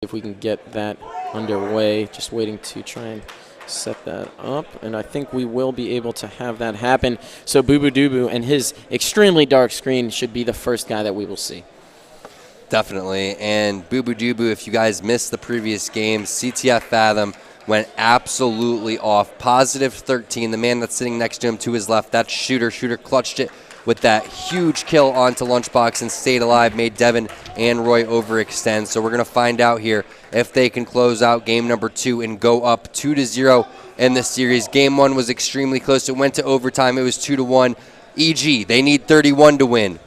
if we can get that underway. Just waiting to try and set that up, and I think we will be able to have that happen. So Boo Boo Doo Boo and his extremely dark screen should be the first guy that we will see. Definitely, and Boo Boo Doo Boo, if you guys missed the previous game, CTF Fathom went absolutely off. Positive 13, the man that's sitting next to him to his left, that Shooter clutched it with that huge kill onto Lunchbox and stayed alive, made Devin and Roy overextend. So we're going to find out here if they can close out game number 2 and go up 2-0 in the series. Game 1 was extremely close. It went to overtime. It was 2-1. EG, they need 31 to win.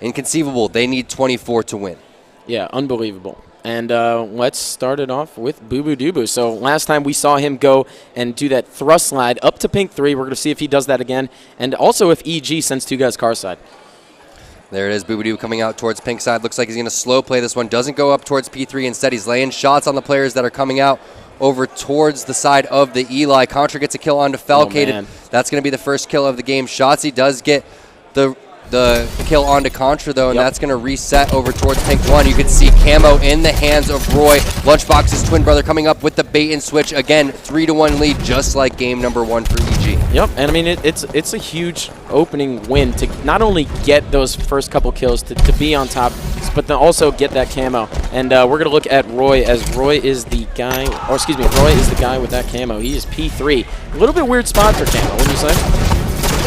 Inconceivable, they need 24 to win. Yeah, unbelievable. And let's start it off with Boo Boo Doo Boo. So last time we saw him go and do that thrust slide up to pink 3. We're going to see if he does that again. And also if EG sends 2 guys car side. There it is, Boo Boo Doo coming out towards pink side. Looks like he's going to slow play this one. Doesn't go up towards P3. Instead, he's laying shots on the players that are coming out over towards the side of the Eli. Contra gets a kill onto Falcated. That's going to be the first kill of the game. Shotzzy does get the kill onto Contra, though, and that's going to reset over towards pink 1. You can see Camo in the hands of Roy. Lunchbox's twin brother coming up with the bait and switch. Again, 3-1 lead, just like game number 1 for EG. Yep, and I mean, it's a huge opening win to not only get those first couple kills, to be on top, but then also get that camo. And we're going to look at Roy, as Roy is the guy, or excuse me, Roy is the guy with that camo. He is P3. A little bit weird spot for camo, wouldn't you say?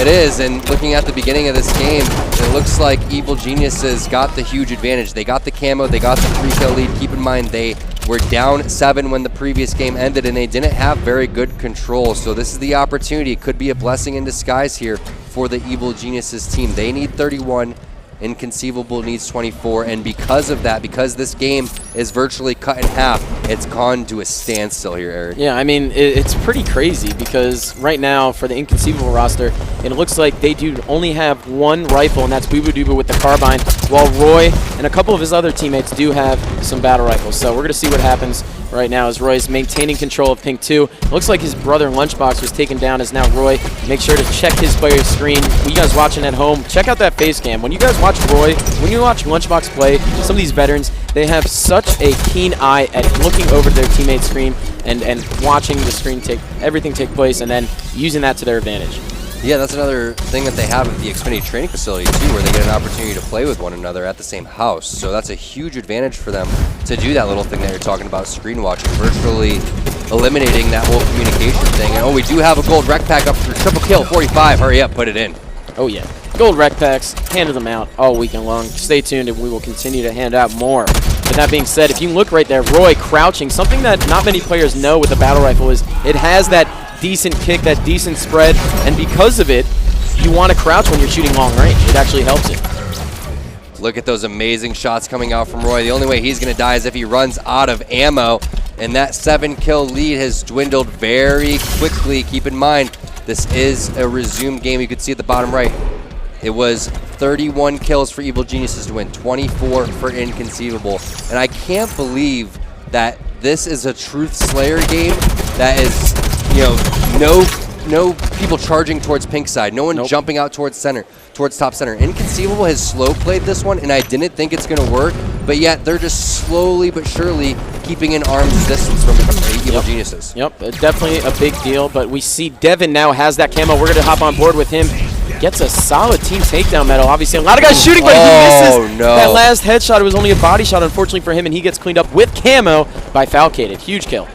It is, and looking at the beginning of this game, it looks like Evil Geniuses got the huge advantage. They got the camo, they got the 3-kill lead. Keep in mind, they were down 7 when the previous game ended, and they didn't have very good control. So this is the opportunity. It could be a blessing in disguise here for the Evil Geniuses team. They need 31. Inconceivable needs 24, and because of that, because this game is virtually cut in half, it's gone to a standstill here, Eric. Yeah, I mean, it's pretty crazy because right now for the Inconceivable roster, it looks like they do only have 1 rifle, and that's Boo Boo Doo Boo with the carbine, while Roy and a couple of his other teammates do have some battle rifles. So we're going to see what happens right now as Roy's maintaining control of pink 2. It looks like his brother Lunchbox was taken down, as now Roy. Make sure to check his player's screen. You guys watching at home, check out that face cam. When you guys watch Roy, when you watch Lunchbox play, some of these veterans, they have such a keen eye at looking over their teammate's screen and watching the screen everything take place, and then using that to their advantage. Yeah, that's another thing that they have at the Xfinity training facility too, where they get an opportunity to play with one another at the same house. So that's a huge advantage for them to do that little thing that you're talking about, screen watching, virtually eliminating that whole communication thing. And oh, we do have a gold rec pack up for triple kill, 45. Hurry up, put it in. Oh yeah, gold rec packs, handed them out all weekend long. Stay tuned and we will continue to hand out more. With that being said, if you look right there, Roy crouching, something that not many players know with the battle rifle is it has that decent kick, that decent spread, and because of it, you want to crouch when you're shooting long range. It actually helps it. Look at those amazing shots coming out from Roy. The only way he's going to die is if he runs out of ammo, and that 7-kill lead has dwindled very quickly. Keep in mind, this is a resumed game. You can see at the bottom right, it was 31 kills for Evil Geniuses to win, 24 for Inconceivable. And I can't believe that this is a Truth Slayer game that is, you know, no people charging towards pink side, no one jumping out towards center, towards top center. Inconceivable has slow played this one, and I didn't think it's going to work, but yet they're just slowly but surely keeping in arm's distance from Evil Geniuses. Yep, definitely a big deal, but we see Devin now has that camo. We're going to hop on board with him. Gets a solid team takedown medal. Obviously, a lot of guys shooting, but he misses. No. That last headshot, it was only a body shot, unfortunately for him, and he gets cleaned up with camo by Falcated. Huge kill.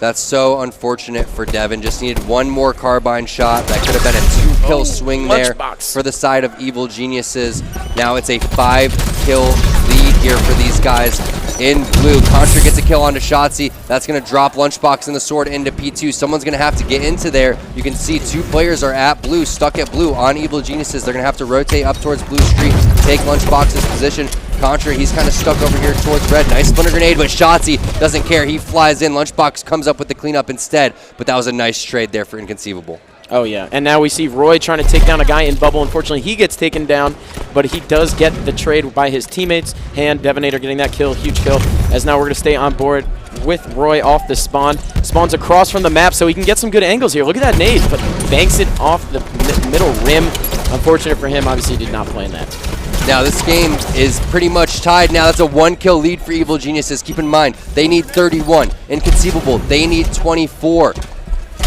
That's so unfortunate for Devin. Just needed one more carbine shot. That could have been a 2-kill swing there for the side of Evil Geniuses. Now it's a 5-kill lead here for these guys in blue. Contra gets a kill onto Shotzzy. That's going to drop Lunchbox and the sword into P2. Someone's going to have to get into there. You can see 2 players are at blue, stuck at blue on Evil Geniuses. They're going to have to rotate up towards Blue Street, take Lunchbox's position. Contra, he's kind of stuck over here towards red. Nice splinter grenade, but Shotzzy doesn't care. He flies in. Lunchbox comes up with the cleanup instead, but that was a nice trade there for Inconceivable. Oh, yeah. And now we see Roy trying to take down a guy in bubble. Unfortunately, he gets taken down, but he does get the trade by his teammates. And Devinator getting that kill, huge kill. As now we're going to stay on board with Roy off the spawn. Spawns across from the map, so he can get some good angles here. Look at that nade, but banks it off the middle rim. Unfortunate for him, obviously he did not play in that. Now, this game is pretty much tied now. That's a 1-kill lead for Evil Geniuses. Keep in mind, they need 31. Inconceivable, they need 24.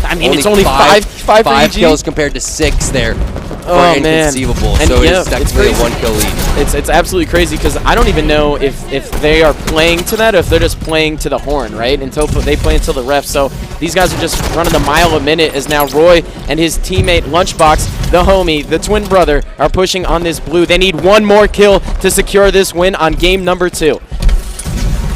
I mean, it's only five for five EG? kills compared to 6 there for Oh, Inconceivable. man. So And, it yeah, is technically a it's crazy. 1-kill lead. It's absolutely crazy because I don't even know if they are playing to that or if they're just playing to the horn, right? Until they play until the ref. So these guys are just running a mile a minute as now Roy and his teammate Lunchbox, the homie, the twin brother, are pushing on this blue. They need one more kill to secure this win on game number 2.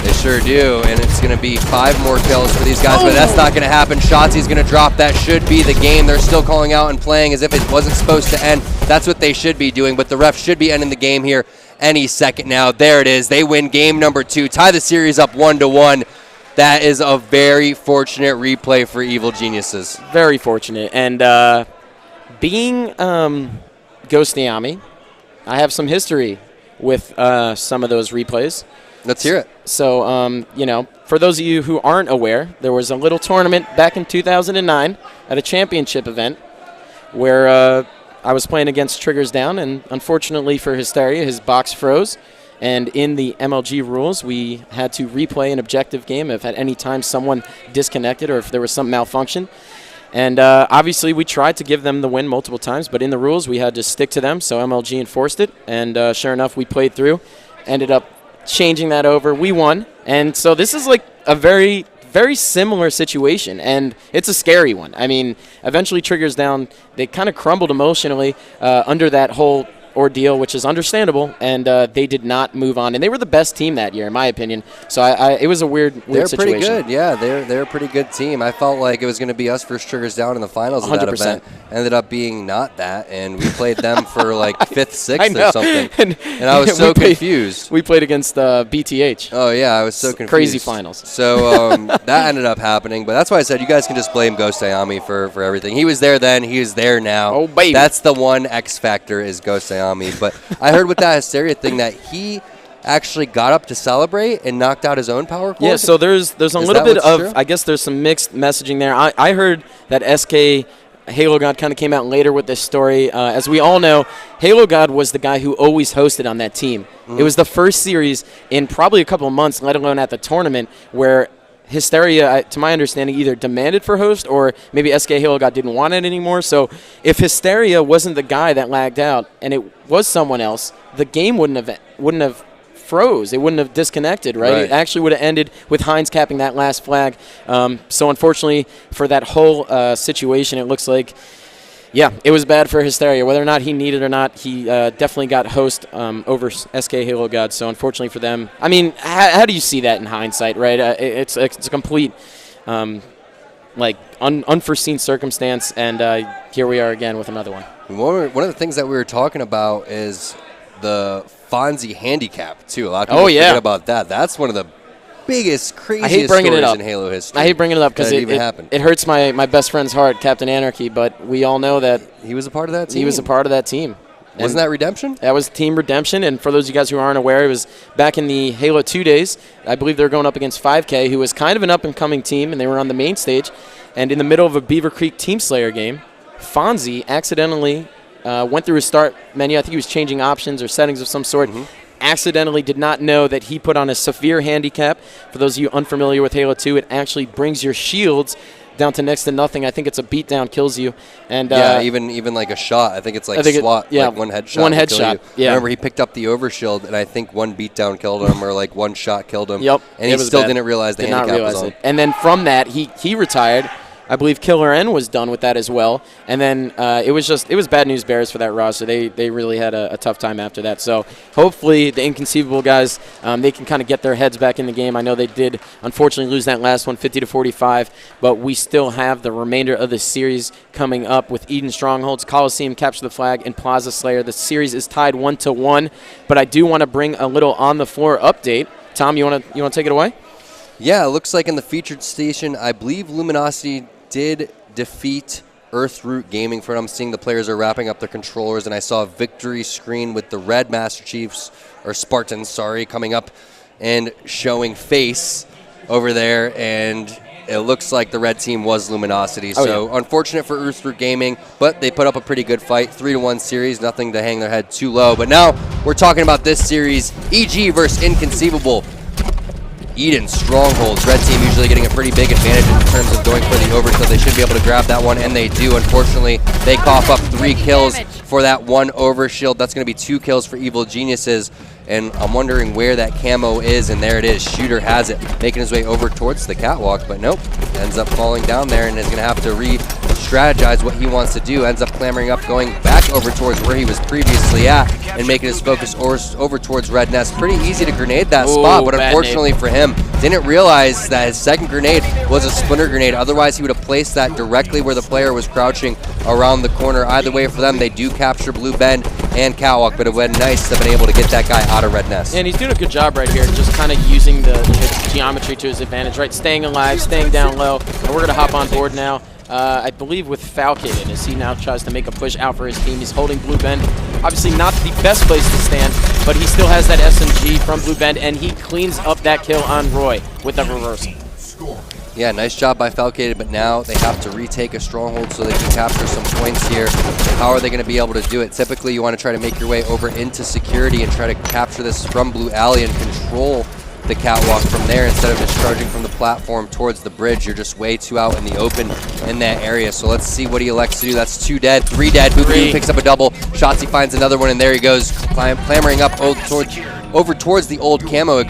They sure do, and it's going to be 5 more kills for these guys, but that's not going to happen. Shotzi's going to drop. That should be the game. They're still calling out and playing as if it wasn't supposed to end. That's what they should be doing, but the ref should be ending the game here any second now. There it is. They win game number 2, tie the series up 1-1. That is a very fortunate replay for Evil Geniuses. Very fortunate. And being Ghostiami, I have some history with some of those replays. Let's hear it. So, you know, for those of you who aren't aware, there was a little tournament back in 2009 at a championship event where I was playing against Triggers Down, and unfortunately for Hysteria, his box froze. And in the MLG rules, we had to replay an objective game if at any time someone disconnected or if there was some malfunction. And obviously, we tried to give them the win multiple times, but in the rules, we had to stick to them, so MLG enforced it. And sure enough, we played through, ended up changing that over. We won. And so this is like a very, very similar situation, and it's a scary one. I mean, eventually Triggers Down, they kind of crumbled emotionally under that whole ordeal, which is understandable, and they did not move on. And they were the best team that year, in my opinion. So it was a weird They're situation. pretty good, yeah. They're a pretty good team. I felt like it was going to be us versus Triggers Down in the finals of that 100%. event. Ended up being not that, and we played them for like 5th, I 6th know. or something. And I was so confused. We played against BTH. Oh, yeah, I was so confused. Crazy finals. So that ended up happening, but that's why I said you guys can just blame Ghost Ayami for everything. He was there then, he is there now. Oh, baby. That's the one X factor is Ghost Ayami. But I heard with that Hysteria thing that he actually got up to celebrate and knocked out his own power cord. Yeah, so there's a little bit of, true? I guess there's some mixed messaging there. I heard that SK Halo God kind of came out later with this story. As we all know, Halo God was the guy who always hosted on that team. It was the first series in probably a couple of months, let alone at the tournament, where Hysteria, to my understanding, either demanded for host or maybe SK Halo God didn't want it anymore. So if Hysteria wasn't the guy that lagged out and it was someone else, the game wouldn't have froze. It wouldn't have disconnected, right? It actually would have ended with Heinz capping that last flag. So unfortunately for that whole situation, it looks like, yeah, it was bad for Hysteria. Whether or not he needed it or not, he definitely got host over SK Halo God. So unfortunately for them, I mean, how do you see that in hindsight, right? It's a complete unforeseen circumstance, and here we are again with another one. One of the things that we were talking about is the Fonzie handicap, too. A lot of people forget about that. That's one of the biggest, craziest stories in Halo history. I hate bringing it up because it hurts my best friend's heart, Captain Anarchy, but we all know that he was a part of that team. He was a part of that team. Wasn't that Redemption? That was Team Redemption, and for those of you guys who aren't aware, it was back in the Halo 2 days. I believe they were going up against 5K, who was kind of an up-and-coming team, and they were on the main stage. And in the middle of a Beaver Creek Team Slayer game, Fonzie accidentally went through his start menu. I think he was changing options or settings of some sort. Accidentally did not know that he put on a severe handicap. For those of you unfamiliar with Halo 2, it actually brings your shields down to next to nothing. I think it's a beatdown kills you. And even like a shot. I think it's like SWAT, like one headshot. One headshot. Yeah. Remember, he picked up the overshield, and I think one beatdown killed him, or like one shot killed him. Yep. And he still didn't realize the handicap was on. And then from that, he retired. I believe Killer N was done with that as well. And then it was bad news bears for that roster. They really had a tough time after that. So hopefully the Inconceivable guys, they can kind of get their heads back in the game. I know they did unfortunately lose that last one 50-45, but we still have the remainder of the series coming up with Eden Strongholds, Coliseum Capture the Flag, and Plaza Slayer. The series is tied 1-1, but I do want to bring a little on the floor update. Tom, you want to take it away? Yeah, it looks like in the featured station, I believe Luminosity did defeat Earthroot Gaming. For what I'm seeing, the players are wrapping up their controllers, and I saw a victory screen with the red Master Chiefs, or Spartans, sorry, coming up and showing face over there. And it looks like the red team was Luminosity. So unfortunate for Earthroot Gaming, but they put up a pretty good fight. 3-1 series, nothing to hang their head too low. But now we're talking about this series, EG versus Inconceivable. Eden Strongholds. Red team usually getting a pretty big advantage in terms of going for the over, so they should be able to grab that one, and they do. Unfortunately, they cough up 3 kills for that one overshield. That's going to be 2 kills for Evil Geniuses, and I'm wondering where that camo is, and there it is. Shooter has it, making his way over towards the catwalk, but nope. Ends up falling down there and is going to have to re-strategize what he wants to do. Ends up clambering up, going back over towards where he was previously at, and making his focus over towards Red Nest. Pretty easy to grenade that spot, but unfortunately for him, didn't realize that his second grenade was a splinter grenade. Otherwise, he would have placed that directly where the player was crouching around the corner. Either way for them, they do capture Blue Bend and Catwalk, but it would have been nice to have been able to get that guy out of Red Nest. And he's doing a good job right here, just kind of using the geometry to his advantage, right? Staying alive, staying down low, and we're going to hop on board now. I believe with Falcated, as he now tries to make a push out for his team. He's holding Blue Bend. Obviously not the best place to stand, but he still has that SMG from Blue Bend, and he cleans up that kill on Roy with a reversal. Yeah, nice job by Falcated, but now they have to retake a stronghold so they can capture some points here. How are they going to be able to do it? Typically, you want to try to make your way over into security and try to capture this from Blue Alley and control the catwalk from there instead of just charging from the platform towards the bridge. You're just way too out in the open in that area. So let's see what he elects to do. That's 2 dead, 3 dead. Boopy picks up a double. Shotzzy finds another one, and there he goes, clambering up over towards the old camo,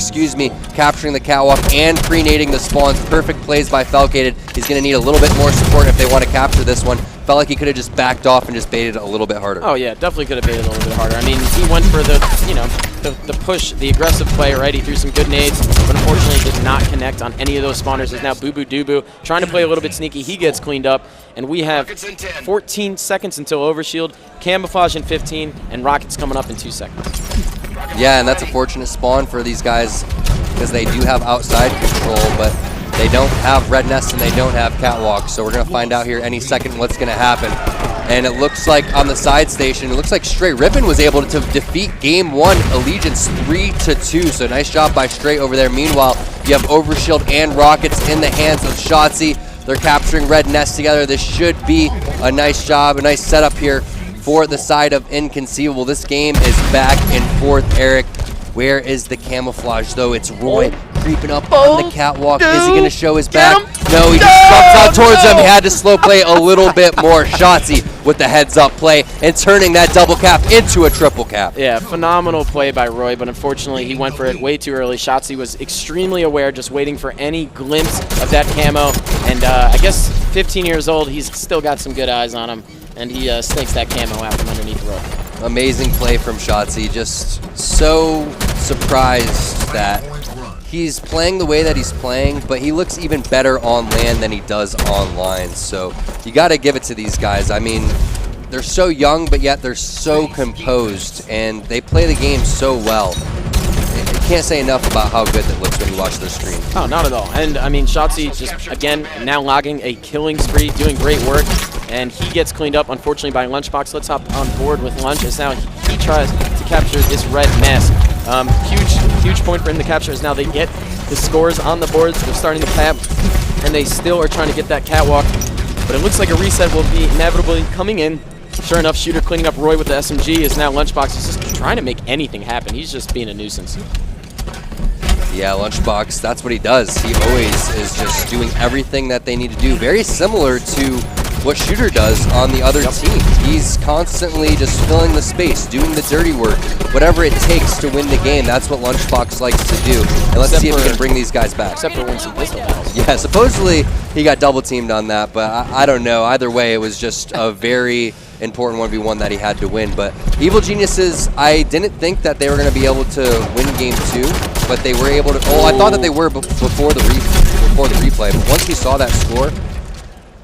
capturing the catwalk and pre-nading the spawns. Perfect plays by Falcated. He's going to need a little bit more support if they want to capture this one. Felt like he could have just backed off and just baited a little bit harder. Oh yeah, definitely could have baited a little bit harder. I mean, he went for the push, the aggressive play, right? He threw some good nades, but unfortunately did not connect on any of those spawners. Is now Boo Boo Doo trying to play a little bit sneaky. He gets cleaned up, and we have 14 seconds until overshield, camouflage in 15, and rockets coming up in 2 seconds. Yeah, and that's a fortunate spawn for these guys because they do have outside control, but they don't have Red Nest and they don't have Catwalk. So we're going to find out here any second what's going to happen. And it looks like on the side station, it looks like Stray Rippin was able to defeat Game 1 Allegiance 3-2. So nice job by Stray over there. Meanwhile, you have Overshield and Rockets in the hands of Shotzzy. They're capturing Red Nest together. This should be a nice job, a nice setup here for the side of Inconceivable. This game is back and forth, Eric. Where is the camouflage, though? It's Roy creeping up on the catwalk. Is he going to show his back? No, he just jumps out towards him. He had to slow play a little bit more. Shotzzy with the heads-up play and turning that double cap into a triple cap. Yeah, phenomenal play by Roy, but unfortunately he went for it way too early. Shotzzy was extremely aware, just waiting for any glimpse of that camo. And I guess 15 years old, he's still got some good eyes on him, and he snakes that camo out from underneath the rope. Amazing play from Shotzzy. Just so surprised that he's playing the way that he's playing, but he looks even better on land than he does online. So you got to give it to these guys. I mean, they're so young, but yet they're so composed, and they play the game so well. You can't say enough about how good it looks when you watch their stream. Oh, not at all. And I mean, Shotzzy just, again, now logging a killing spree, doing great work. And he gets cleaned up, unfortunately, by Lunchbox. Let's hop on board with Lunch as now he tries to capture this red mask. Huge point for him to capture is now they get the scores on the boards. They're starting to clap, and they still are trying to get that catwalk. But it looks like a reset will be inevitably coming in. Sure enough, Shooter cleaning up Roy with the SMG is now Lunchbox. He's just trying to make anything happen. He's just being a nuisance. Yeah, Lunchbox, that's what he does. He always is just doing everything that they need to do. Very similar to what Shooter does on the other team. He's constantly just filling the space, doing the dirty work, whatever it takes to win the game. That's what Lunchbox likes to do. And let's see if we can bring these guys back. Except for win some pistol battles. Yeah, supposedly he got double teamed on that, but I don't know. Either way, it was just a very important 1v1 that he had to win. But Evil Geniuses, I didn't think that they were going to be able to win game 2, but they were able to. Oh, I thought that they were before the replay, but once we saw that score,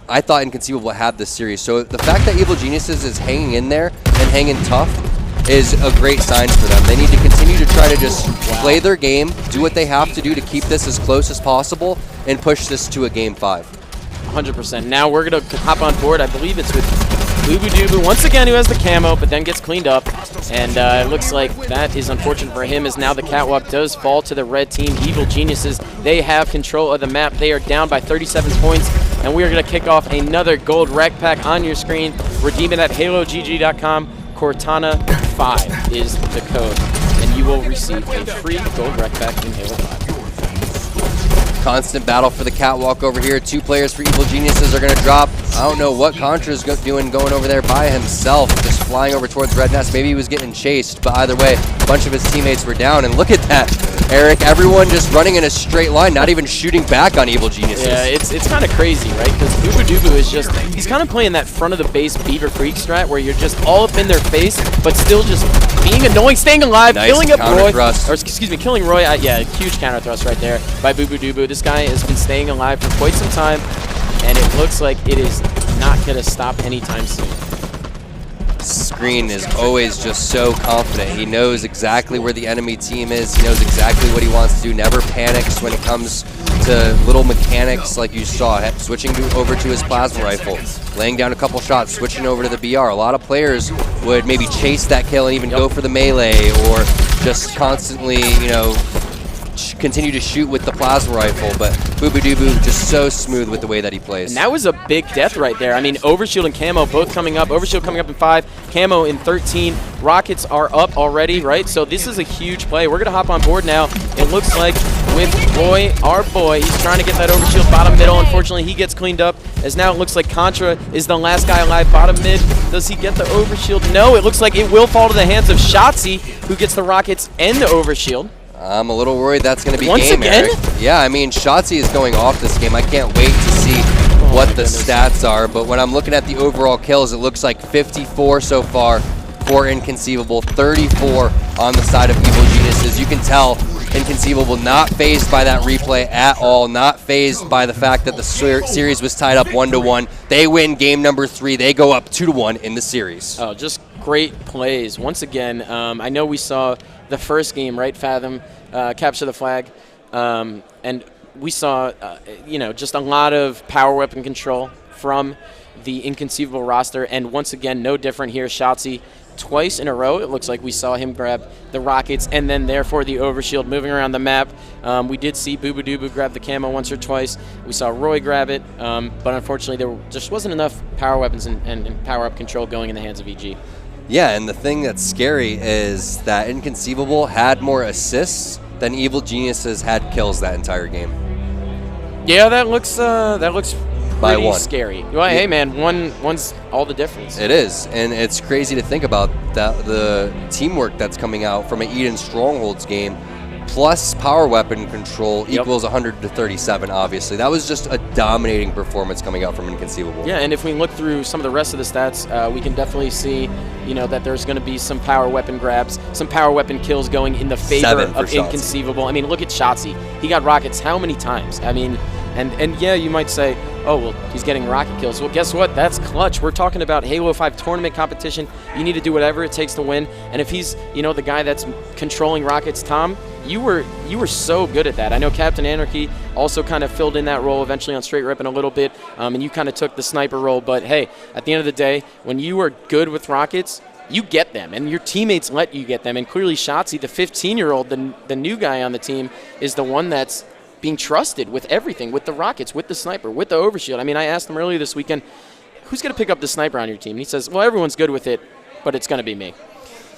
I thought Inconceivable had this series. So the fact that Evil Geniuses is hanging in there and hanging tough is a great sign for them. They need to continue to try to just play their game, do what they have to do to keep this as close as possible, and push this to a game 5. 100%. Now we're going to hop on board. I believe it's with Bubu once again, who has the camo, but then gets cleaned up. And it looks like that is unfortunate for him, as now the catwalk does fall to the red team. Evil Geniuses, they have control of the map. They are down by 37 points, and we are going to kick off another gold rec pack on your screen. Redeem it at halogg.com. Cortana5 is the code, and you will receive a free gold rec pack in Halo 5. Constant battle for the catwalk over here. 2 players for Evil Geniuses are going to drop. I don't know what Contra's doing going over there by himself, just flying over towards Red Nest. Maybe he was getting chased, but either way, a bunch of his teammates were down. And look at that, Eric. Everyone just running in a straight line, not even shooting back on Evil Geniuses. Yeah, it's kind of crazy, right? Because Bubu is just, he's kind of playing that front of the base Beaver Creek strat where you're just all up in their face, but still just being annoying, staying alive, nice killing up Roy. Thrust. Or excuse me, killing Roy. Yeah, huge counter thrust right there by Bubu. This guy has been staying alive for quite some time, and it looks like it is not going to stop anytime soon. Screen is always just so confident. He knows exactly where the enemy team is. He knows exactly what he wants to do. Never panics when it comes to little mechanics like you saw. Switching over to his plasma rifle, laying down a couple shots, switching over to the BR. A lot of players would maybe chase that kill and even go for the melee, or just constantly, you know, continue to shoot with the plasma rifle, but Bubu just so smooth with the way that he plays. And that was a big death right there. I mean, Overshield and Camo both coming up. Overshield coming up in 5, Camo in 13. Rockets are up already, right? So this is a huge play. We're going to hop on board now. It looks like with Roy, our boy, he's trying to get that Overshield bottom middle. Unfortunately, he gets cleaned up, as now it looks like Contra is the last guy alive bottom mid. Does he get the Overshield? No, it looks like it will fall to the hands of Shotzi, who gets the Rockets and the Overshield. I'm a little worried that's going to be Once game, again? Eric. Yeah, I mean, Shotzi is going off this game. I can't wait to see what the stats are. But when I'm looking at the overall kills, it looks like 54 so far for Inconceivable, 34 on the side of Evil Geniuses. You can tell Inconceivable not fazed by that replay at all, not fazed by the fact that the series was tied up 1-1. They win game number 3. They go up 2-1 in the series. Oh, just great plays. Once again, I know we saw the first game, right, Fathom, capture the flag, and we saw, you know, just a lot of power weapon control from the Inconceivable roster, and once again, no different here. Shotzi, twice in a row, it looks like we saw him grab the Rockets, and then therefore the Overshield moving around the map. We did see Bubu grab the camo once or twice. We saw Roy grab it, but unfortunately there just wasn't enough power weapons and power-up control going in the hands of EG. Yeah, and the thing that's scary is that Inconceivable had more assists than Evil Geniuses had kills that entire game. Yeah, that looks by pretty one. scary. Well, hey man, one's all the difference. It is, and it's crazy to think about that the teamwork that's coming out from an Eden Strongholds game plus power weapon control equals 100-37, obviously. That was just a dominating performance coming out from Inconceivable. Yeah, and if we look through some of the rest of the stats, we can definitely see, you know, that there's going to be some power weapon grabs, some power weapon kills going in the favor of Inconceivable. I mean, look at Shotzi. He got Rockets how many times? I mean, and yeah, you might say, oh, well, he's getting rocket kills. Well, guess what? That's clutch. We're talking about Halo 5 tournament competition. You need to do whatever it takes to win. And if he's, you know, the guy that's controlling rockets, Tom, you were so good at that. I know Captain Anarchy also kind of filled in that role eventually on Straight Rippin' a little bit, and you kind of took the sniper role. But, hey, at the end of the day, when you are good with rockets, you get them, and your teammates let you get them. And clearly Shotzi, the 15-year-old, the new guy on the team, is the one that's being trusted with everything, with the rockets, with the sniper, with the overshield. I mean, I asked him earlier this weekend, who's going to pick up the sniper on your team? And he says, well, everyone's good with it, but it's going to be me.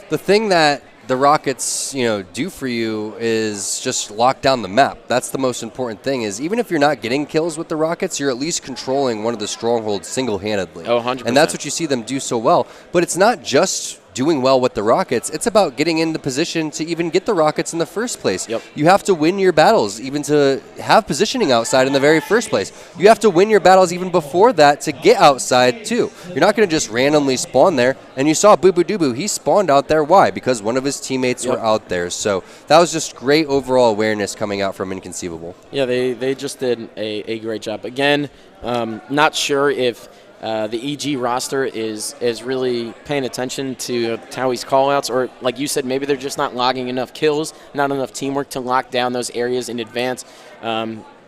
The thing that the Rockets, you know, do for you is just lock down the map. That's the most important thing, is even if you're not getting kills with the Rockets, you're at least controlling one of the strongholds single-handedly. Oh, 100%. And that's what you see them do so well. But it's not just doing well with the Rockets. It's about getting in the position to even get the Rockets in the first place. Yep. You have to win your battles even to have positioning outside in the very first place. You have to win your battles even before that to get outside too. You're not going to just randomly spawn there. And you saw Bubu, he spawned out there. Why? Because one of his teammates were out there. So that was just great overall awareness coming out from Inconceivable. Yeah, they just did a great job. Again, not sure if the EG roster is really paying attention to Towie's callouts, or like you said, maybe they're just not logging enough kills, not enough teamwork to lock down those areas in advance.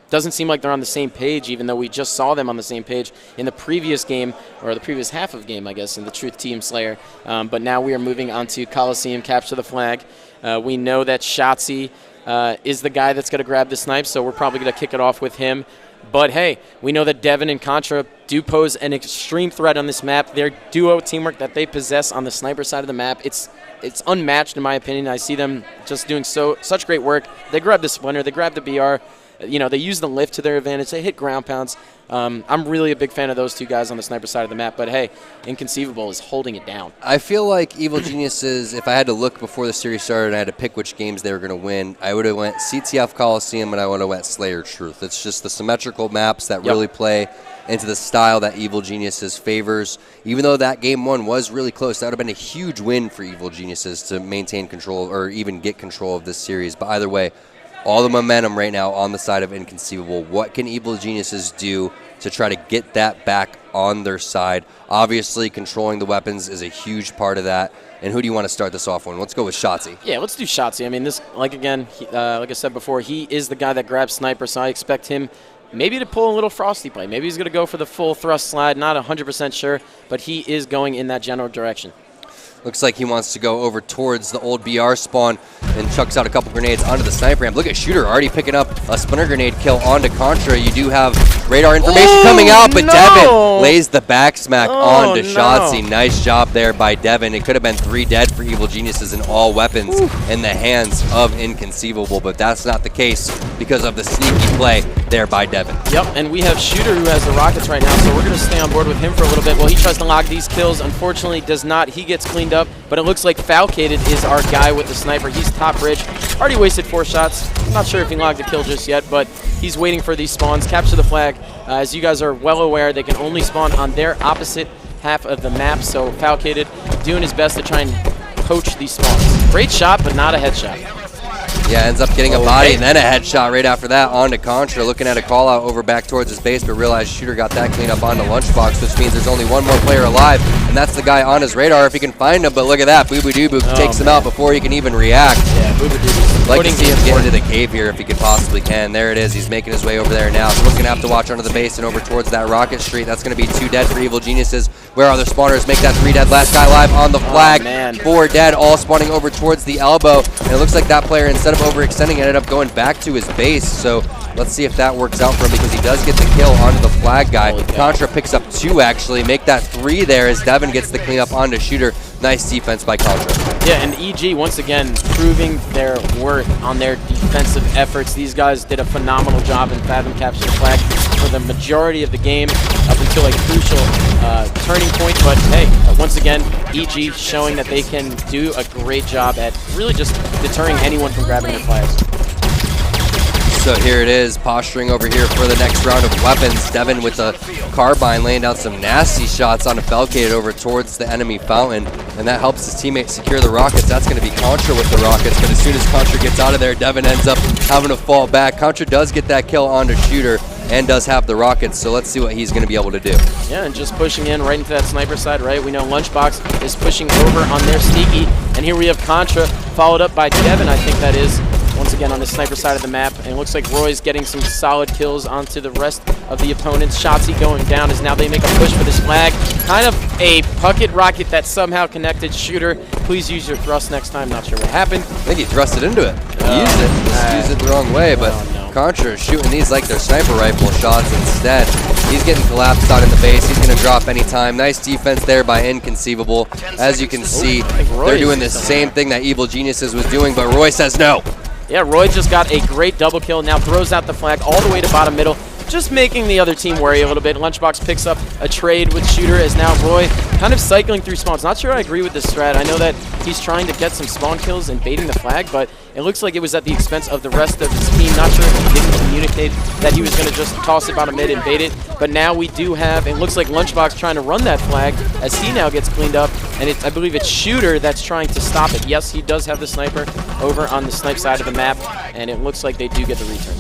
doesn't seem like they're on the same page, even though we just saw them on the same page in the previous game, or the previous half of game, I guess, in the Truth Team Slayer. But now we are moving on to Coliseum, capture the flag. We know that Shotzi is the guy that's going to grab the snipe, so we're probably going to kick it off with him. But hey, we know that Devin and Contra do pose an extreme threat on this map. Their duo teamwork that they possess on the sniper side of the map, it's unmatched in my opinion. I see them just doing such great work. They grab the Splinter, they grab the BR. You know, they use the lift to their advantage. They hit ground pounds. I'm really a big fan of those two guys on the sniper side of the map. But, hey, Inconceivable is holding it down. I feel like Evil Geniuses, if I had to look before the series started and I had to pick which games they were going to win, I would have went CTF Coliseum and I would have went Slayer Truth. It's just the symmetrical maps that really play into the style that Evil Geniuses favors. Even though that game one was really close, that would have been a huge win for Evil Geniuses to maintain control or even get control of this series. But either way, all the momentum right now on the side of Inconceivable. What can Evil Geniuses do to try to get that back on their side? Obviously, controlling the weapons is a huge part of that. And who do you want to start this off on? Let's go with Shotzi. Yeah, let's do Shotzi. I mean, this, like I said before, he is the guy that grabs sniper, so I expect him maybe to pull a little Frosty play. Maybe he's going to go for the full thrust slide. Not 100% sure, but he is going in that general direction. Looks like he wants to go over towards the old BR spawn and chucks out a couple grenades onto the sniper ramp. Look at Shooter already picking up a splinter grenade kill onto Contra. You do have radar information coming out, but Devin lays the back smack onto Shotzi. Nice job there by Devin. It could have been 3 dead for Evil Geniuses and all weapons in the hands of Inconceivable, but that's not the case because of the sneaky play there by Devin. Yep, and we have Shooter who has the rockets right now, so we're going to stay on board with him for a little bit. Well, he tries to log these kills. Unfortunately, does not. He gets cleaned up, but it looks like Falcated is our guy with the sniper. He's top bridge. Already wasted 4 shots. I'm not sure if he logged the kill just yet, but he's waiting for these spawns. Capture the flag. As you guys are well aware, they can only spawn on their opposite half of the map, so Falcated doing his best to try and poach these spawns. Great shot, but not a headshot. Yeah, ends up getting a body and then a headshot right after that onto Contra. Looking at a call out over back towards his base, but realized Shooter got that clean up onto Lunchbox, which means there's only one more player alive, and that's the guy on his radar if he can find him. But look at that, Boo Boo Doo Boo takes him out before he can even react. Yeah, Boo Boo Doo Boo. Like to see him get into the cave here if he could possibly can. There it is. He's making his way over there now. Someone's going to have to watch under the base and over towards that rocket street. That's going to be 2 dead for Evil Geniuses. Where are their spawners? Make that 3 dead. Last guy alive on the flag. 4 dead, all spawning over towards the elbow. And it looks like that player, instead of overextending, ended up going back to his base. So let's see if that works out for him because he does get the kill onto the flag guy. Contra picks up 2 actually. Make that 3 there as Devin gets the clean up onto Shooter. Nice defense by Contra. Yeah, and EG once again proving their worth on their defensive efforts. These guys did a phenomenal job in Fathom capture the flag for the majority of the game up until a crucial turning point. But hey, once again, EG showing that they can do a great job at really just deterring anyone from grabbing their flags. So here it is, posturing over here for the next round of weapons. Devin with the carbine laying down some nasty shots on a Falcated over towards the enemy fountain, and that helps his teammate secure the rockets. That's going to be Contra with the rockets, but as soon as Contra gets out of there, Devin ends up having to fall back. Contra does get that kill onto Shooter and does have the rockets, so let's see what he's going to be able to do. Yeah, and just pushing in right into that sniper side, right? We know Lunchbox is pushing over on their sneaky, and here we have Contra followed up by Devin, I think that is. Once again on the sniper side of the map, and it looks like Roy's getting some solid kills onto the rest of the opponents. Shotzi going down as now they make a push for this flag. Kind of a bucket rocket that somehow connected. Shooter, please use your thrust next time. Not sure what happened. I think he thrusted into it. He used it. Just used it the wrong way, but Contra is shooting these like they're sniper rifle shots instead. He's getting collapsed out in the base. He's going to drop anytime. Nice defense there by Inconceivable. As you can see, they're doing the same thing that Evil Geniuses was doing, but Roy says no. Yeah, Roy just got a great double kill, now throws out the flag all the way to bottom middle, just making the other team worry a little bit. Lunchbox picks up a trade with Shooter as now Roy kind of cycling through spawns. Not sure I agree with this strat. I know that he's trying to get some spawn kills and baiting the flag, but it looks like it was at the expense of the rest of his team. Not sure if he didn't communicate that he was going to just toss it bottom mid and bait it, but now we do have, it looks like Lunchbox trying to run that flag as he now gets cleaned up, and I believe it's Shooter that's trying to stop it. Yes, he does have the sniper over on the snipe side of the map, and it looks like they do get the return.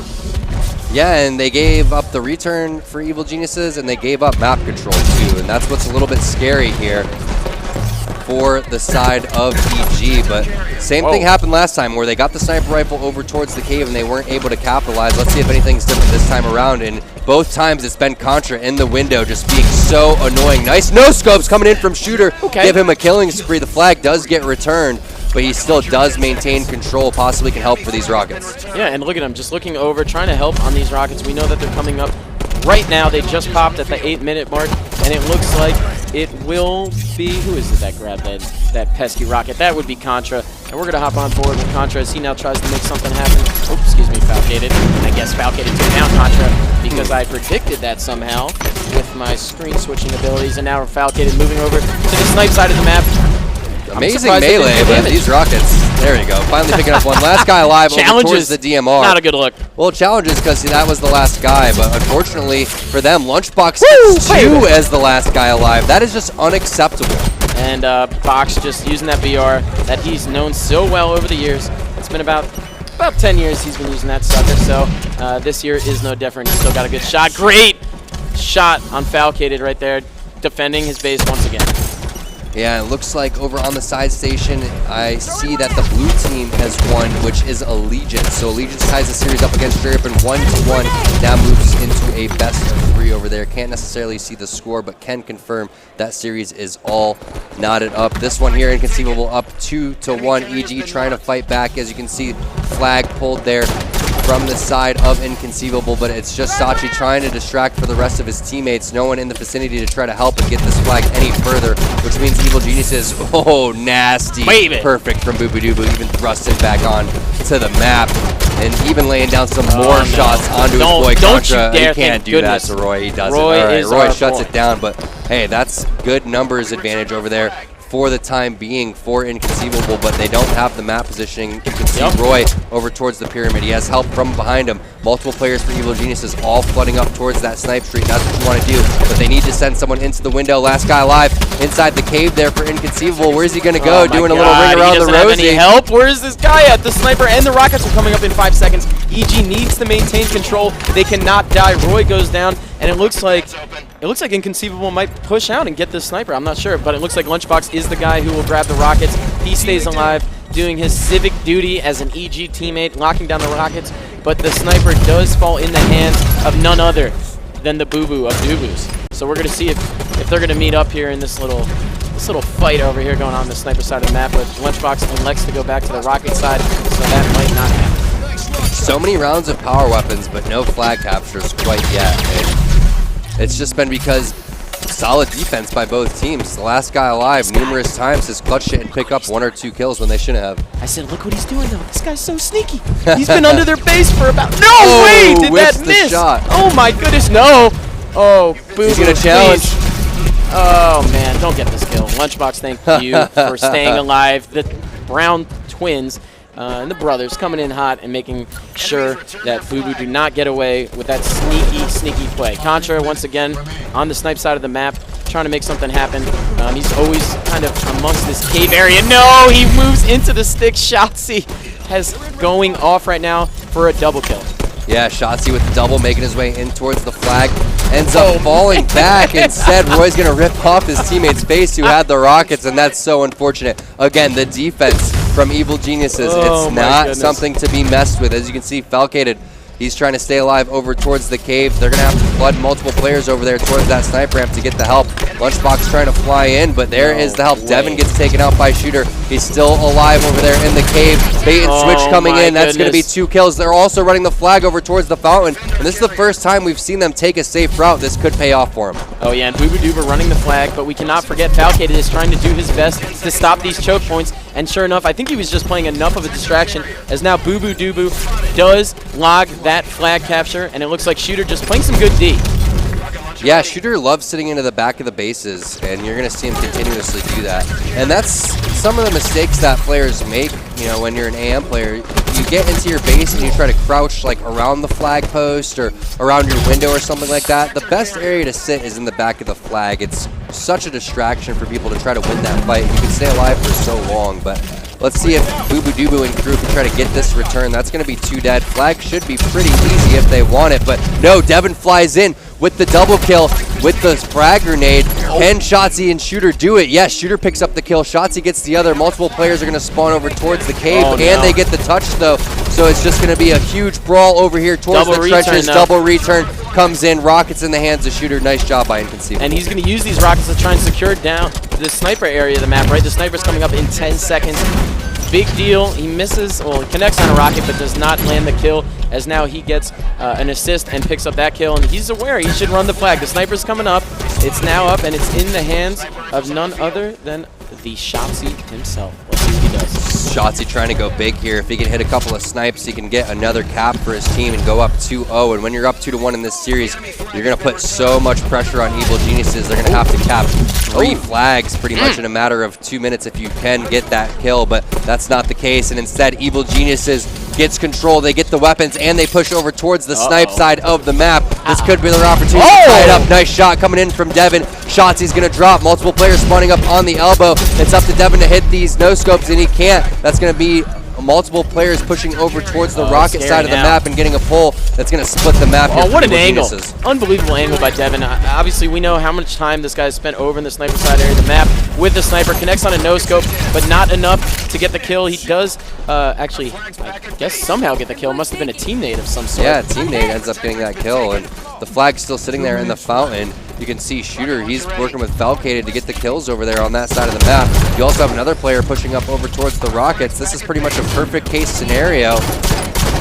Yeah, and they gave up the return for Evil Geniuses, and they gave up map control too, and that's what's a little bit scary here for the side of EG. But same thing happened last time where they got the sniper rifle over towards the cave and they weren't able to capitalize. Let's see if anything's different this time around. And both times it's been Contra in the window just being so annoying. Nice no-scopes coming in from Shooter. Give him a killing spree. The flag does get returned, but he still does maintain control, possibly can help for these Rockets. Yeah, and look at him, just looking over, trying to help on these Rockets. We know that they're coming up. Right now, they just popped at the 8-minute mark, and it looks like it will be, who is it that grabbed that pesky Rocket? That would be Contra, and we're going to hop on board with Contra as he now tries to make something happen. Oh, excuse me, Falcated. I guess Falcated took down Contra because I predicted that somehow with my screen switching abilities, and now we're Falcated moving over to the snipe side of the map. Amazing melee, but these Rockets, there you go, finally picking up one. Last guy alive over towards the DMR. Not a good look. Well, challenges because that was the last guy, but unfortunately for them, Lunchbox gets 2 as the last guy alive. That is just unacceptable. And Box just using that BR that he's known so well over the years. It's been about 10 years he's been using that sucker, so this year is no different. He's still got a good shot. Great shot on Falcated right there, defending his base once again. Yeah, it looks like over on the side station, I see that the blue team has won, which is Allegiance. So Allegiance ties the series up against Drapen 1-1. Now moves into a best of 3 over there. Can't necessarily see the score, but can confirm that series is all knotted up. This one here, Inconceivable, up 2-1. EG trying to fight back. As you can see, flag pulled there from the side of Inconceivable, but it's just Sachi trying to distract for the rest of his teammates. No one in the vicinity to try to help and get this flag any further, which means Evil Geniuses, oh, nasty. Perfect from Boo Boo Doo Boo, even thrusting back on to the map, and even laying down some more shots onto his boy Contra. He can't do that to Roy. He doesn't. All right, Roy shuts it down, but hey, that's good numbers advantage over there for the time being for Inconceivable, but they don't have the map positioning. You can see Roy over towards the pyramid. He has help from behind him. Multiple players for Evil Geniuses all flooding up towards that snipe street. That's what you want to do, but they need to send someone into the window. Last guy alive inside the cave there for Inconceivable. Where's he going to go? Doing a little ring around the Rosie. Have any help? Where is this guy at? The sniper and the Rockets are coming up in 5 seconds. EG needs to maintain control. They cannot die. Roy goes down, and it looks like Inconceivable might push out and get this sniper. I'm not sure, but it looks like Lunchbox is the guy who will grab the Rockets. He stays alive, doing his civic duty as an EG teammate, locking down the Rockets, but the sniper does fall in the hands of none other than the Boo Boo of Doo-Boos. So we're going to see if they're going to meet up here in this little fight over here going on the sniper side of the map, with Lunchbox elects to go back to the Rocket side, so that might not happen. So many rounds of power weapons, but no flag captures quite yet. It's just been because solid defense by both teams. The last guy alive numerous times has clutched it and picked up 1 or 2 kills when they shouldn't have. I said, look what he's doing though. This guy's so sneaky. He's been under their base for about... No way! Did that miss? Shot. Oh my goodness, no! Oh, Boo-Boo, he's gonna challenge. Oh man, don't get this kill. Lunchbox, thank you for staying alive. The Brown twins and the brothers coming in hot and making sure that Boo Boo do not get away with that sneaky play. Contra, once again, on the snipe side of the map, trying to make something happen. He's always kind of amongst this cave area. No, he moves into the stick. Shotzi has going off right now for a double kill. Yeah, Shotzi with the double, making his way in towards the flag. Ends up falling back. Instead, Roy's going to rip off his teammate's face who had the Rockets, and that's so unfortunate. Again, the defense from Evil Geniuses, it's not something to be messed with. As you can see, Falcated, he's trying to stay alive over towards the cave. They're going to have to flood multiple players over there towards that snipe ramp to get the help. Lunchbox trying to fly in, but there is the help. Devin gets taken out by Shooter. He's still alive over there in the cave. Bait and switch coming in. That's going to be 2 kills. They're also running the flag over towards the fountain, and this is the first time we've seen them take a safe route. This could pay off for him. Oh yeah, and Boo Boo Doo Boo running the flag, but we cannot forget Falcated is trying to do his best to stop these choke points, and sure enough, I think he was just playing enough of a distraction as now Boo Boo Doo Boo does log that flag capture, and it looks like Shooter just playing some good D. Yeah, Shooter loves sitting into the back of the bases, and you're going to see him continuously do that. And that's some of the mistakes that players make, you know, when you're an AM player. You get into your base and you try to crouch like around the flag post or around your window or something like that. The best area to sit is in the back of the flag. It's such a distraction for people to try to win that fight. You can stay alive for so long, but let's see if Boo Boo Doo Boo and crew can try to get this return. That's going to be 2 dead. Flag should be pretty easy if they want it, but no, Devin flies in with the double kill. with the frag grenade. Can Shotzi and Shooter do it? Yes, Shooter picks up the kill. Shotzi gets the other. Multiple players are going to spawn over towards the cave, and they get the touch, though. So it's just going to be a huge brawl over here towards the trenches. Double return comes in. Rockets in the hands of Shooter. Nice job by Inconceivable. And he's going to use these rockets to try and secure down the sniper area of the map, right? The sniper's coming up in 10 seconds. Big deal. He misses, well, he connects on a rocket, but does not land the kill, as now he gets an assist and picks up that kill. And he's aware he should run the flag. The sniper's coming up. It's now up, and it's in the hands of none other than the Shotzi himself. Let's see what he does. Shotzi trying to go big here. If he can hit a couple of snipes, he can get another cap for his team and go up 2-0. And when you're up 2-1 in this series, you're going to put so much pressure on Evil Geniuses. They're going to have to cap 3 flags pretty much in a matter of 2 minutes if you can get that kill, but that's not the case. And instead, Evil Geniuses gets control. They get the weapons, and they push over towards the snipe side of the map. This could be their opportunity to tie it up. Nice shot coming in from Devin. Shotzi's going to drop. Multiple players spawning up on the elbow. It's up to Devin to hit these no-scopes, and he can't. That's going to be multiple players pushing over towards the rocket side of the map and getting a pull that's going to split the map. Oh, what an angle. Unbelievable angle by Devin. Obviously, we know how much time this guy spent over in the sniper side area of the map with the sniper. Connects on a no-scope, but not enough to get the kill. He does actually, I guess, somehow get the kill. Must have been a teammate of some sort. Yeah, a teammate ends up getting that kill, and the flag's still sitting there in the fountain. You can see Shooter, he's working with Falcated to get the kills over there on that side of the map. You also have another player pushing up over towards the rockets. This is pretty much a perfect case scenario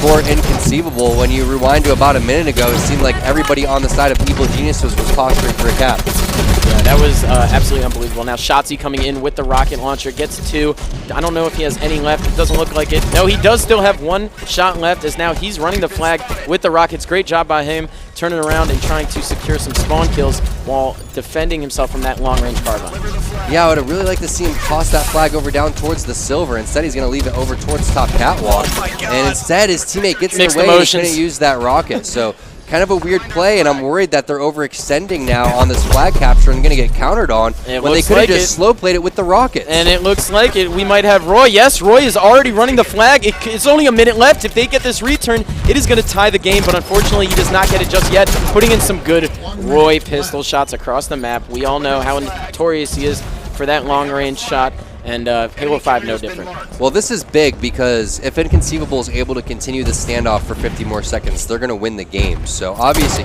for Inconceivable. When you rewind to about a minute ago, it seemed like everybody on the side of Evil Geniuses was posturing for a cap. Yeah, that was absolutely unbelievable. Now Shotzi coming in with the rocket launcher, gets 2. I don't know if he has any left. It doesn't look like it. No, he does still have 1 shot left, as now he's running the flag with the rockets. Great job by him, turning around and trying to secure some spawn kills while defending himself from that long-range carbine. Yeah, I would really like to see him toss that flag over down towards the silver. Instead, he's going to leave it over towards the top catwalk. And instead, his teammate gets in the way and he's going to use that rocket. So kind of a weird play, and I'm worried that they're overextending now on this flag capture and going to get countered on when they could have just slow played it with the rockets. And it looks like it. We might have Roy. Yes, Roy is already running the flag. It's only a minute left. If they get this return, it is going to tie the game, but unfortunately he does not get it just yet, putting in some good Roy pistol shots across the map. We all know how notorious he is for that long-range shot. And Halo 5 no different. Well, this is big because if Inconceivable is able to continue the standoff for 50 more seconds, they're going to win the game. So obviously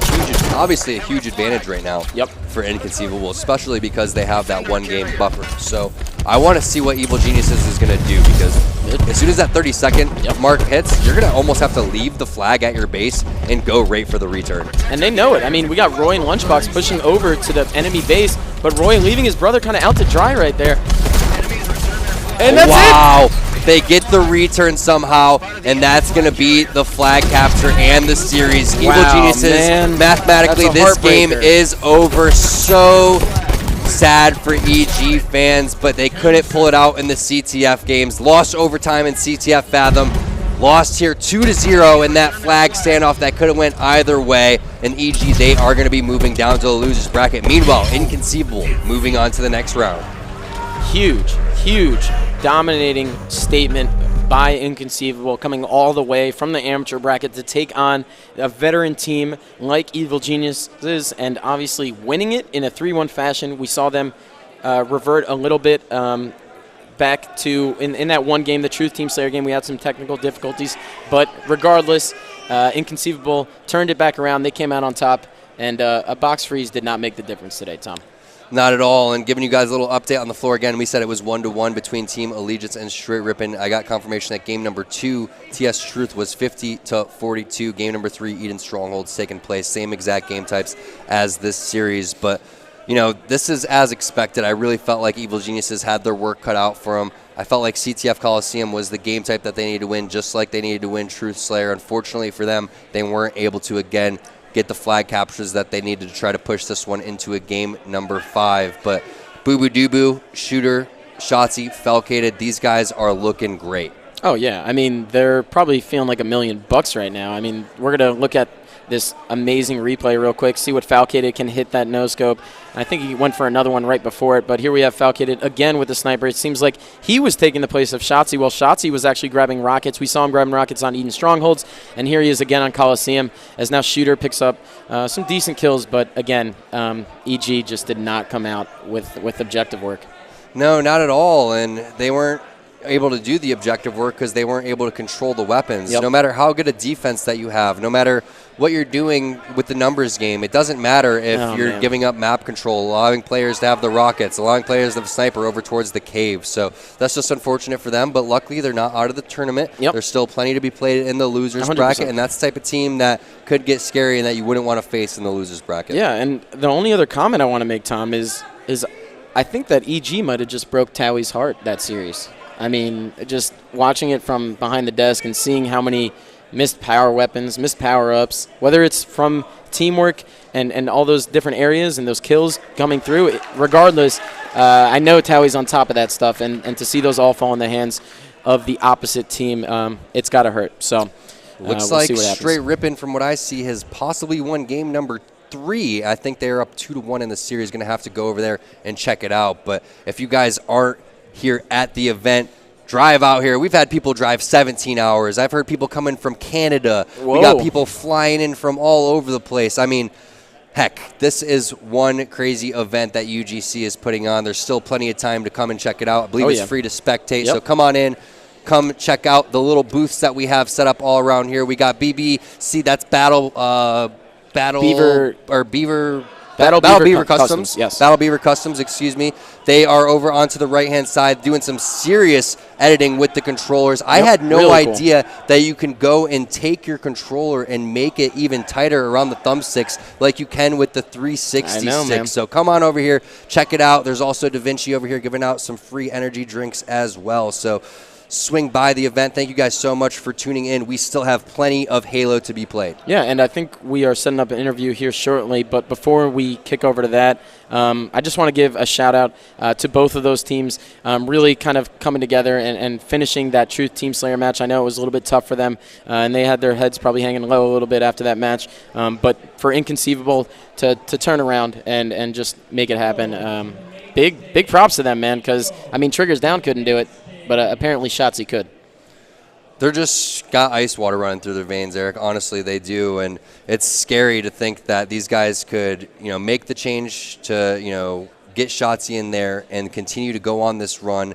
a huge advantage right now for Inconceivable, especially because they have that 1-game buffer. So I want to see what Evil Geniuses is going to do, because as soon as that 30-second mark hits, you're going to almost have to leave the flag at your base and go right for the return. And they know it. I mean, we got Roy and Lunchbox pushing over to the enemy base, but Roy leaving his brother kind of out to dry right there. And that's it. They get the return somehow, and that's going to be the flag capture and the series. Evil Geniuses, mathematically, this game is over. So sad for EG fans, but they couldn't pull it out in the CTF games. Lost overtime in CTF Fathom. Lost here 2-0 in that flag standoff that could have went either way. And EG, they are going to be moving down to the losers bracket. Meanwhile, Inconceivable moving on to the next round. Huge dominating statement by Inconceivable, coming all the way from the amateur bracket to take on a veteran team like Evil Geniuses, and obviously winning it in a 3-1 fashion. We saw them revert a little bit back to, in that one game, the Truth Team Slayer game, we had some technical difficulties, but regardless, Inconceivable turned it back around. They came out on top, and a box freeze did not make the difference today, Tom. Not at all. And giving you guys a little update on the floor again, we said it was 1-1 between Team Allegiance and Straight Rippin'. I got confirmation that game number 2, TS Truth, was 50-42. Game number 3, Eden Stronghold's taken place. Same exact game types as this series. But, you know, this is as expected. I really felt like Evil Geniuses had their work cut out for them. I felt like CTF Coliseum was the game type that they needed to win, just like they needed to win Truth Slayer. Unfortunately for them, they weren't able to, again, get the flag captures that they needed to try to push this one into a game number 5. But Boo Boo Doo Shooter, Shotzi, Falcated, these guys are looking great. Oh, yeah. I mean, they're probably feeling like $1 million right now. I mean, we're going to look at this amazing replay real quick, see what Falcated can hit that no-scope. I think he went for another one right before it, but here we have Falcated again with the sniper. It seems like he was taking the place of Shotzi, while Shotzi was actually grabbing rockets. We saw him grabbing rockets on Eden Strongholds, and here he is again on Coliseum, as now Shooter picks up some decent kills, but again, EG just did not come out with objective work. No, not at all, and they weren't able to do the objective work because they weren't able to control the weapons. Yep. No matter how good a defense that you have, no matter what you're doing with the numbers game, it doesn't matter if you're giving up map control, allowing players to have the rockets, allowing players to have sniper over towards the cave. So that's just unfortunate for them, but luckily they're not out of the tournament. Yep. There's still plenty to be played in the losers 100%. bracket, and that's the type of team that could get scary and that you wouldn't want to face in the losers bracket. Yeah, and the only other comment I want to make, Tom, is I think that EG might have just broke Towie's heart that series. I mean, just watching it from behind the desk and seeing how many missed power weapons, missed power-ups, whether it's from teamwork and all those different areas and those kills coming through, regardless, I know Towie's on top of that stuff, and to see those all fall in the hands of the opposite team, it's got to hurt. So looks we'll like see what happens. Straight Rippin', from what I see, has possibly won game number 3. I think they're up 2-1 in the series. Going to have to go over there and check it out. But if you guys aren't here at the event, drive out here. We've had people drive 17 hours. I've heard people coming from Canada. Whoa. We got people flying in from all over the place. I mean, heck, this is one crazy event that UGC is putting on. There's still plenty of time to come and check it out. I believe it's free to spectate, so come on in. Come check out the little booths that we have set up all around here. We got BBC, that's Battle Beaver Customs. Yes. Battle Beaver Customs, excuse me. They are over onto the right-hand side doing some serious editing with the controllers. I had no idea that you can go and take your controller and make it even tighter around the thumbsticks like you can with the 360 stick. So come on over here, check it out. There's also Da Vinci over here giving out some free energy drinks as well. So swing by the event. Thank you guys so much for tuning in. We still have plenty of Halo to be played. Yeah, and I think we are setting up an interview here shortly, but before we kick over to that, I just want to give a shout-out to both of those teams, really kind of coming together and finishing that Truth Team Slayer match. I know it was a little bit tough for them, and they had their heads probably hanging low a little bit after that match, but for Inconceivable to turn around and just make it happen, big props to them, man, because, I mean, Triggers Down couldn't do it, but apparently Shotzi could. They're just got ice water running through their veins, Eric. Honestly, they do, and it's scary to think that these guys could, make the change to, get Shotzi in there and continue to go on this run.